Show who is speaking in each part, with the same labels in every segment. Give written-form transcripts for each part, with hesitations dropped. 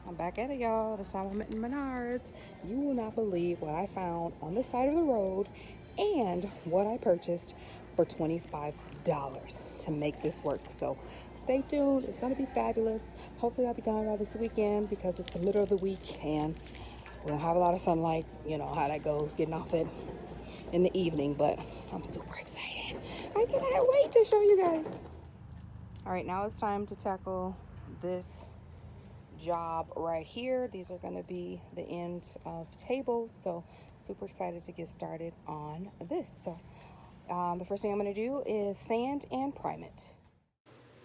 Speaker 1: I'm back at it, y'all. This time I'm at Menards. You will not believe what I found on the side of the road and what I purchased for $25 to make this work. So stay tuned. It's going to be fabulous. Hopefully I'll be done by this weekend because it's the middle of the week and we don't have a lot of sunlight. You know how that goes, getting off it in the evening, but I'm super excited. I cannot wait to show you guys. All right, now it's time to tackle this job right here. These are going to be the ends of tables, so super excited to get started on this. So the first thing I'm going to do is sand and prime it.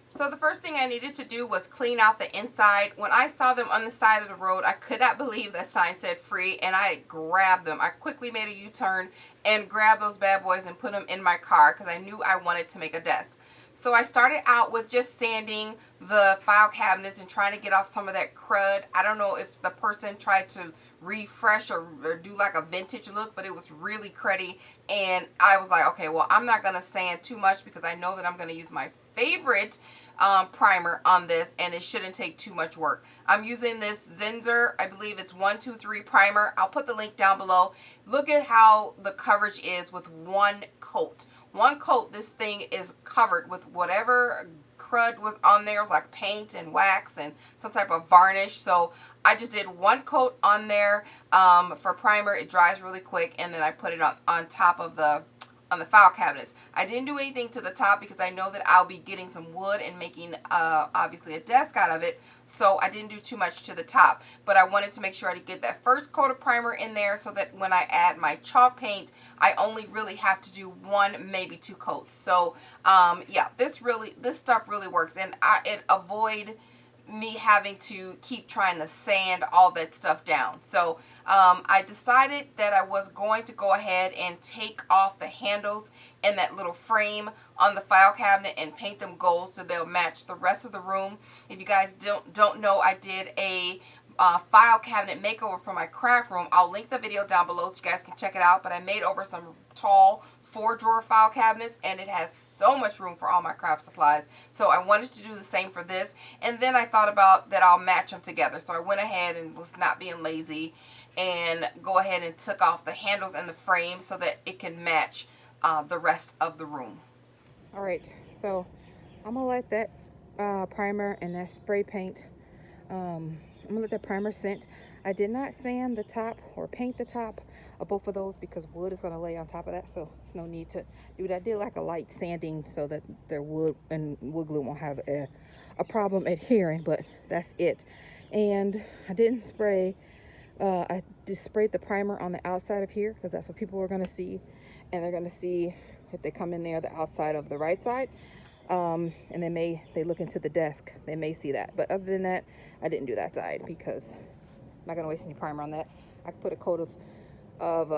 Speaker 1: So the first thing I needed to do was clean out the inside. When I saw them on the side of the road, I could not believe that sign said free, and I grabbed them. I quickly made a U-turn and grabbed those bad boys and put them in my car because I knew I wanted to make a desk. So I started out with just sanding the file cabinets and trying to get off some of that crud. I don't know if the person tried to refresh or do like a vintage look, but it was really cruddy. And I was like, okay, well, I'm not going to sand too much because I know that I'm going to use my favorite primer on this, and it shouldn't take too much work. I'm using this Zinsser, I believe it's 123 primer. I'll put the link down below. Look at how the coverage is with one coat. One coat, this thing is covered with whatever crud was on there. It was like paint and wax and some type of varnish. So I just did one coat on there for primer. It dries really quick, and then I put it on top of the file cabinets. I didn't do anything to the top because I know that I'll be getting some wood and making obviously a desk out of it. So I didn't do too much to the top, but I wanted to make sure I get that first coat of primer in there so that when I add my chalk paint, I only really have to do one, maybe two coats. So yeah, this stuff really works, and it avoid me having to keep trying to sand all that stuff down. So I decided that I was going to go ahead and take off the handles and that little frame on the file cabinet and paint them gold so they'll match the rest of the room. If you guys don't know, I did a file cabinet makeover for my craft room. I'll link the video down below so you guys can check it out. But I made over some tall 4-drawer file cabinets, and it has so much room for all my craft supplies. So I wanted to do the same for this, and then I thought about that I'll match them together. So I went ahead and was not being lazy and go ahead and took off the handles and the frame so that it can match the rest of the room. All right, so I'm gonna let that primer and that spray paint, I'm gonna let that primer scent. I did not sand the top or paint the top of both of those because wood is gonna lay on top of that, so there's no need to do that. I did like a light sanding so that their wood and wood glue won't have a problem adhering, but that's it. And I didn't spray, I just sprayed the primer on the outside of here because that's what people are gonna see, and they're gonna see if they come in there the outside of the right side. And they look into the desk, they may see that. But other than that, I didn't do that side because I'm not gonna waste any primer on that. I could put a coat of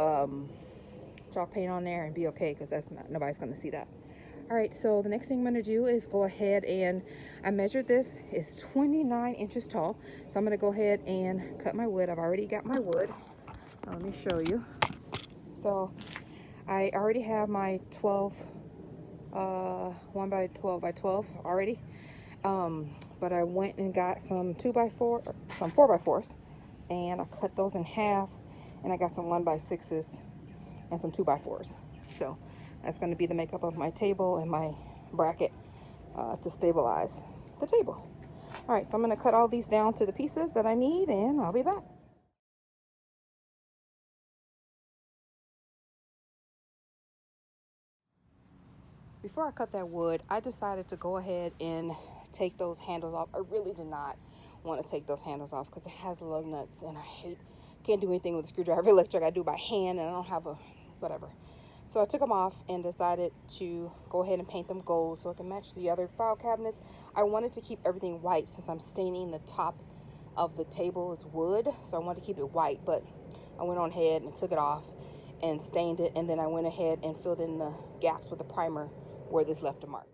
Speaker 1: chalk paint on there and be okay because that's nobody's gonna see that. All right, so the next thing I'm gonna do is go ahead and I measured this. It's 29 inches tall, so I'm gonna go ahead and cut my wood. I've already got my wood. Let me show you. So I already have my 12 1 by 12 by 12 already, but I went and got some 2x4, some 4x4s, and I cut those in half, and I got some 1x6s and some 2x4s. So that's going to be the makeup of my table and my bracket to stabilize the table. All right, so I'm going to cut all these down to the pieces that I need, and I'll be back. Before I cut that wood, I decided to go ahead and take those handles off. I really did not want to take those handles off because it has lug nuts, and I can't do anything with a screwdriver electric. I do by hand, and I don't have a whatever. So I took them off and decided to go ahead and paint them gold so I can match the other file cabinets. I wanted to keep everything white since I'm staining the top of the table. It's wood, so I wanted to keep it white, but I went on ahead and took it off and stained it, and then I went ahead and filled in the gaps with the primer where this left a mark.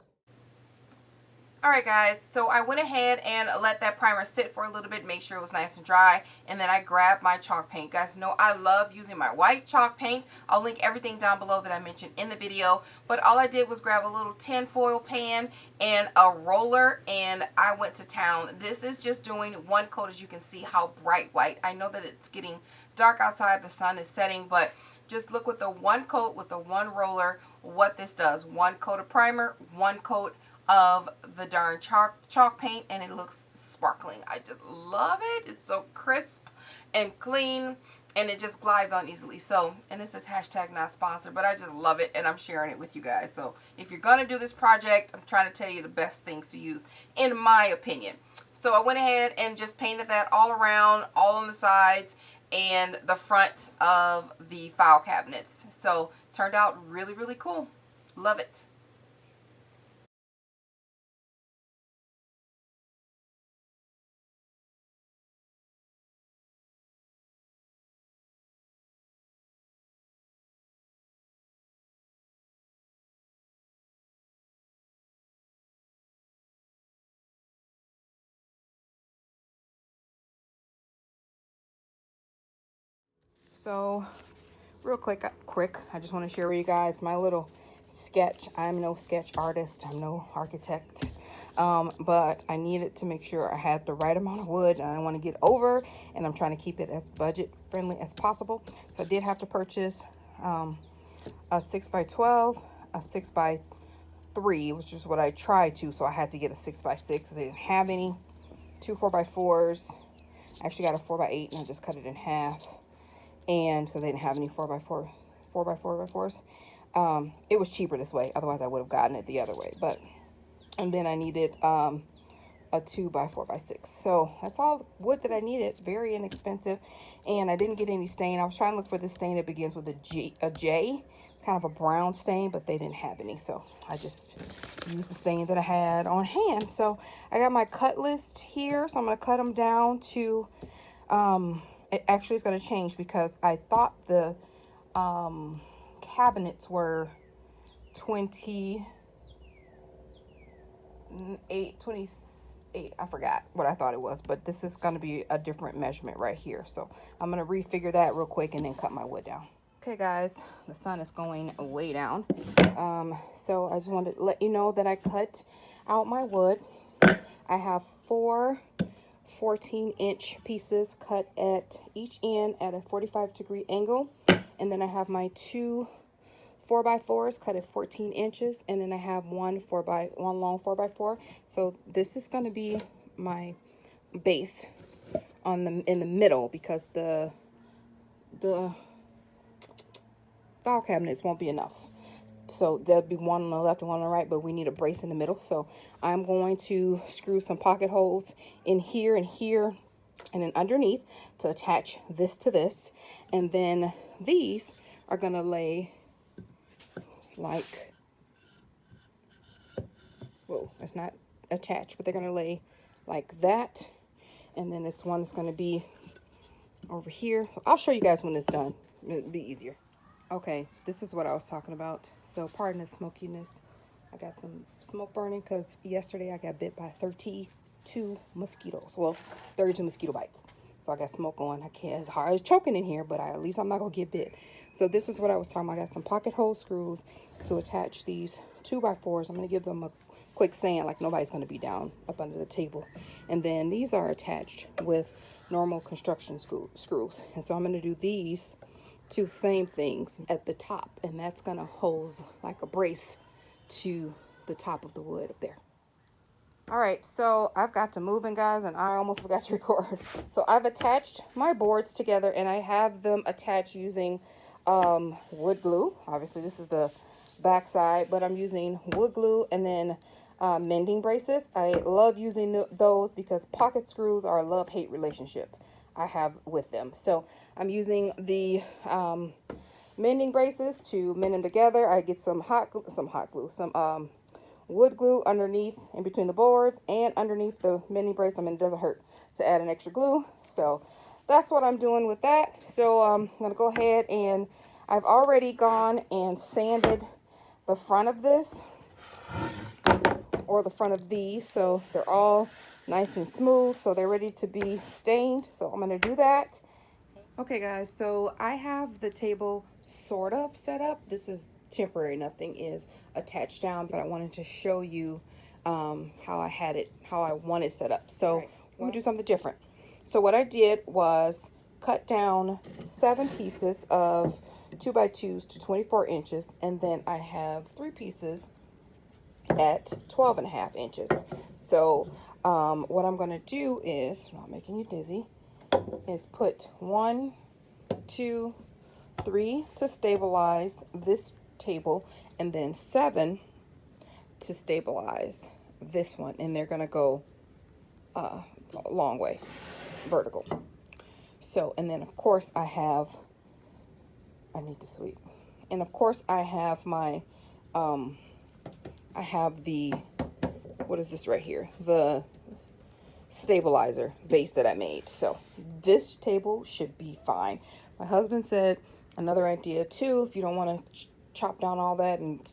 Speaker 1: Alright guys, so I went ahead and let that primer sit for a little bit, make sure it was nice and dry, and then I grabbed my chalk paint. Guys know I love using my white chalk paint. I'll link everything down below that I mentioned in the video, but all I did was grab a little tin foil pan and a roller, and I went to town. This is just doing one coat. As you can see how bright white. I know that it's getting dark outside, the sun is setting, but just look with the one coat, with the one roller, what this does. One coat of primer, one coat of the darn chalk paint, and it looks sparkling. I just love it. It's so crisp and clean, and it just glides on easily. So, and this is hashtag not sponsored, but I just love it, and I'm sharing it with you guys. So if you're gonna do this project, I'm trying to tell you the best things to use in my opinion. So I went ahead and just painted that all around, all on the sides and the front of the file cabinets. So turned out really, really cool. Love it. So real quick, I just want to share with you guys my little sketch. I'm no sketch artist, I'm no architect, but I needed to make sure I had the right amount of wood, and I want to get over, and I'm trying to keep it as budget friendly as possible. So I did have to purchase a 6x12, a 6x3, which is what I tried to, so I had to get a 6x6. They didn't have any. 2 4x4s. I actually got a 4x8, and I just cut it in half. And because they didn't have any 4x4s, it was cheaper this way. Otherwise I would have gotten it the other way. But and then I needed a 2x4x6. So that's all wood that I needed. Very inexpensive, and I didn't get any stain. I was trying to look for this stain that begins with a J. It's kind of a brown stain, but they didn't have any, so I just used the stain that I had on hand. So I got my cut list here, so I'm going to cut them down to it actually is going to change, because I thought the cabinets were 28, I forgot what I thought it was, but this is going to be a different measurement right here. So I'm going to refigure that real quick and then cut my wood down. Okay guys, the sun is going way down. So I just wanted to let you know that I cut out my wood. I have 4 14-inch pieces cut at each end at a 45-degree angle, and then I have my 2 4x4s cut at 14 inches, and then I have one long 4x4. So this is going to be my base in the middle, because the file cabinets won't be enough. So there'll be one on the left and one on the right, but we need a brace in the middle. So I'm going to screw some pocket holes in here and here and then underneath to attach this to this. And then these are going to lay like, whoa, it's not attached, but they're going to lay like that. And then this one is going to be over here. So I'll show you guys when it's done. It'll be easier. Okay, this is what I was talking about. So pardon the smokiness. I got some smoke burning because yesterday I got bit by 32 mosquitoes. Well, 32 mosquito bites. So I got smoke on. I can't, it's hard. It's choking in here, but at least I'm not going to get bit. So this is what I was talking about. I got some pocket hole screws to attach these 2x4s. I'm going to give them a quick sand, like nobody's going to be down up under the table. And then these are attached with normal construction screws. And so I'm going to do these 2 same things at the top, and that's going to hold like a brace to the top of the wood up there. All right, so I've got to moving, guys, and I almost forgot to record. So I've attached my boards together, and I have them attached using wood glue. Obviously this is the back side, but I'm using wood glue and then mending braces. I love using those because pocket screws are a love-hate relationship I have with them. So I'm using the mending braces to mend them together. I get some wood glue underneath, in between the boards and underneath the mending brace. I mean, it doesn't hurt to add an extra glue. So that's what I'm doing with that. So I'm gonna go ahead, and I've already gone and sanded the front of this, or the front of these, so they're all nice and smooth, so they're ready to be stained. So I'm going to do that. Okay guys, so I have the table sort of set up. This is temporary, nothing is attached down, but I wanted to show you how I want it set up. So let me do something different. So what I did was cut down 7 pieces of 2x2s to 24 inches, and then I have 3 pieces at 12.5 inches. So what I'm going to do is, not making you dizzy, is put 1, 2, 3 to stabilize this table, and then 7 to stabilize this one, and they're gonna go a long way vertical. So, and then of course I need to sweep, and of course I have my I have the, what is this right here, the stabilizer base that I made. So this table should be fine. My husband said another idea too, if you don't want to chop down all that and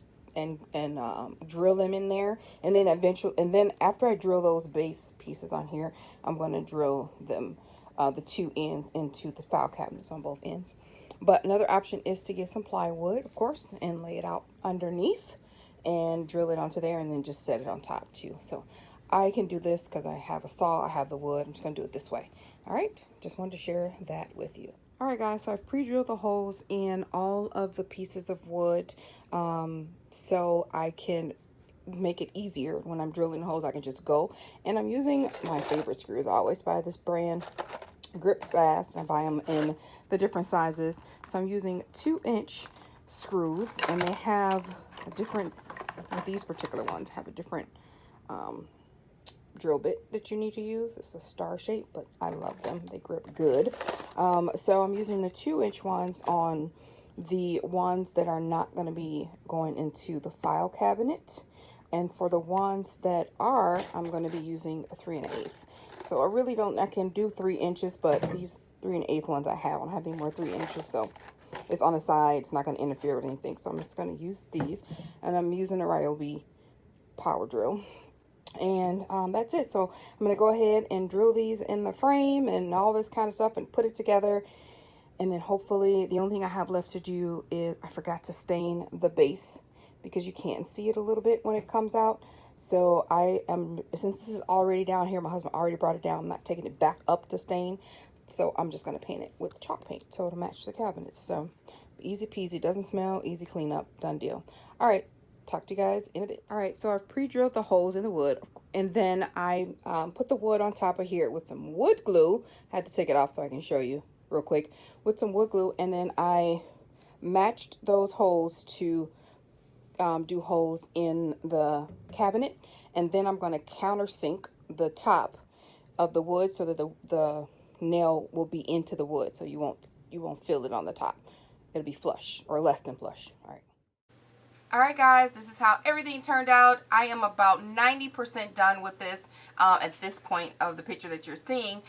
Speaker 1: drill them in there, and then after I drill those base pieces on here, I'm going to drill them the 2 ends into the file cabinets on both ends. But another option is to get some plywood, of course, and lay it out underneath and drill it onto there, and then just set it on top too. So I can do this because I have a saw, I have the wood. I'm just going to do it this way. All right, just wanted to share that with you. All right, guys, so I've pre-drilled the holes in all of the pieces of wood, so I can make it easier when I'm drilling holes. I can just go, and I'm using my favorite screws. I always buy this brand, Grip Fast. I buy them in the different sizes. So I'm using 2-inch screws, and they have a different, these particular ones have a different drill bit that you need to use. It's a star shape, but I love them. They grip good. So I'm using the 2-inch ones on the ones that are not going to be going into the file cabinet. And for the ones that are, I'm going to be using a 3 1/8. So I can do 3 inches, but these 3 1/8 ones I don't have any more 3 inches. So it's on the side. It's not going to interfere with anything. So I'm just going to use these. And I'm using a Ryobi power drill. And that's it. So I'm going to go ahead and drill these in the frame and all this kind of stuff and put it together. And then hopefully the only thing I have left to do is I forgot to stain the base, because you can't see it a little bit when it comes out. So since this is already down here, my husband already brought it down, I'm not taking it back up to stain. So I'm just going to paint it with chalk paint so it'll match the cabinets. So easy peasy, doesn't smell, easy cleanup, done deal. All right. Talk to you guys in a bit. All right, so I've pre-drilled the holes in the wood, and then I put the wood on top of here with some wood glue. I had to take it off so I can show you real quick with some wood glue, and then I matched those holes to do holes in the cabinet, and then I'm going to countersink the top of the wood so that the nail will be into the wood, so you won't feel it on the top. It'll be flush or less than flush. All right. Alright guys, this is how everything turned out. I am about 90% done with this at this point of the picture that you're seeing.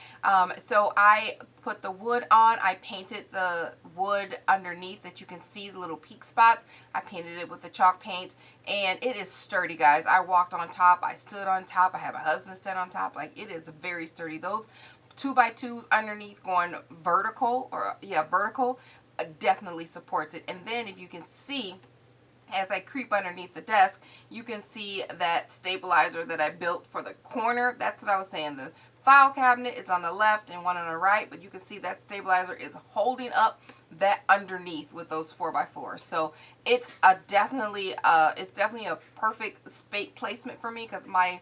Speaker 1: So I put the wood on. I painted the wood underneath that you can see the little peak spots. I painted it with the chalk paint, and it is sturdy, guys. I walked on top. I stood on top. I had my husband stand on top. Like, it is very sturdy. Those 2x2s underneath going vertical, vertical, definitely supports it. And then if you can see, as I creep underneath the desk, you can see that stabilizer that I built for the corner. That's what I was saying. The file cabinet is on the left and one on the right, but you can see that stabilizer is holding up that underneath with those 4x4s. So it's definitely a perfect space placement for me, because my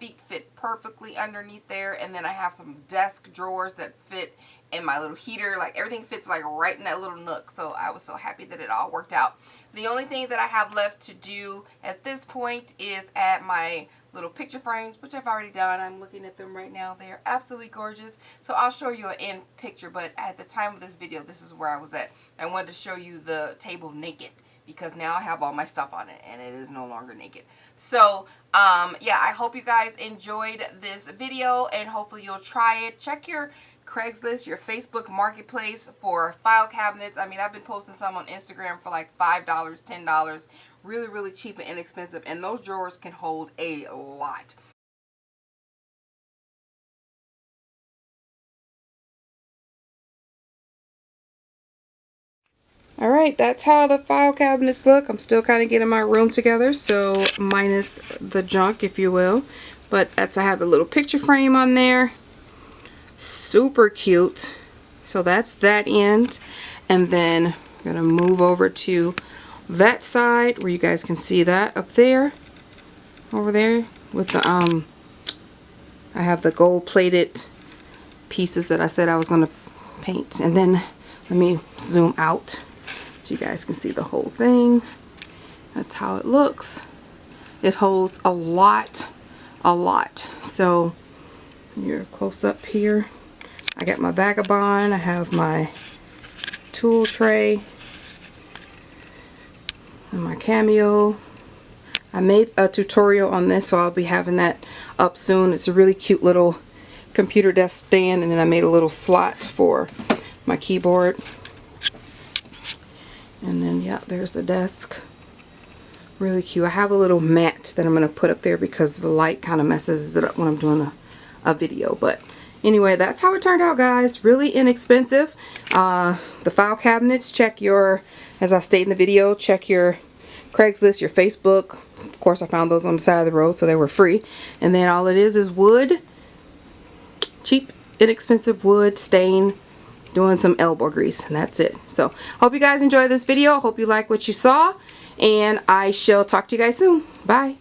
Speaker 1: feet fit perfectly underneath there, and then I have some desk drawers that fit in my little heater. Like, everything fits like right in that little nook. So I was so happy that it all worked out. The only thing that I have left to do at this point is add my little picture frames, which I've already done. I'm looking at them right now. They are absolutely gorgeous. So I'll show you an end picture, but at the time of this video, this is where I was at. I wanted to show you the table naked, because now I have all my stuff on it and it is no longer naked. So yeah, I hope you guys enjoyed this video, and hopefully you'll try it. Check your Craigslist, your Facebook Marketplace for file cabinets. I mean, I've been posting some on Instagram for like $5, $10, Really, really cheap and inexpensive, and those drawers can hold a lot. Alright, that's how the file cabinets look. I'm still kind of getting my room together, so minus the junk, if you will. But that's, I have the little picture frame on there. Super cute. So that's that end. And then I'm going to move over to that side where you guys can see that up there. Over there with the, I have the gold plated pieces that I said I was going to paint. And then let me zoom out so you guys can see the whole thing. That's how it looks. It holds a lot. So you're close up here. I got my vagabond. I have my tool tray and my cameo. I made a tutorial on this, so I'll be having that up soon. It's a really cute little computer desk stand, and then I made a little slot for my keyboard. And then, yeah, there's the desk. Really cute. I have a little mat that I'm going to put up there because the light kind of messes it up when I'm doing a video. But anyway, that's how it turned out, guys. Really inexpensive. The file cabinets, check your, as I stated in the video, check your Craigslist, your Facebook. Of course, I found those on the side of the road, so they were free. And then all it is wood. Cheap, inexpensive wood, stain, doing some elbow grease, and that's it. So hope you guys enjoyed this video. Hope you like what you saw, and I shall talk to you guys soon. Bye.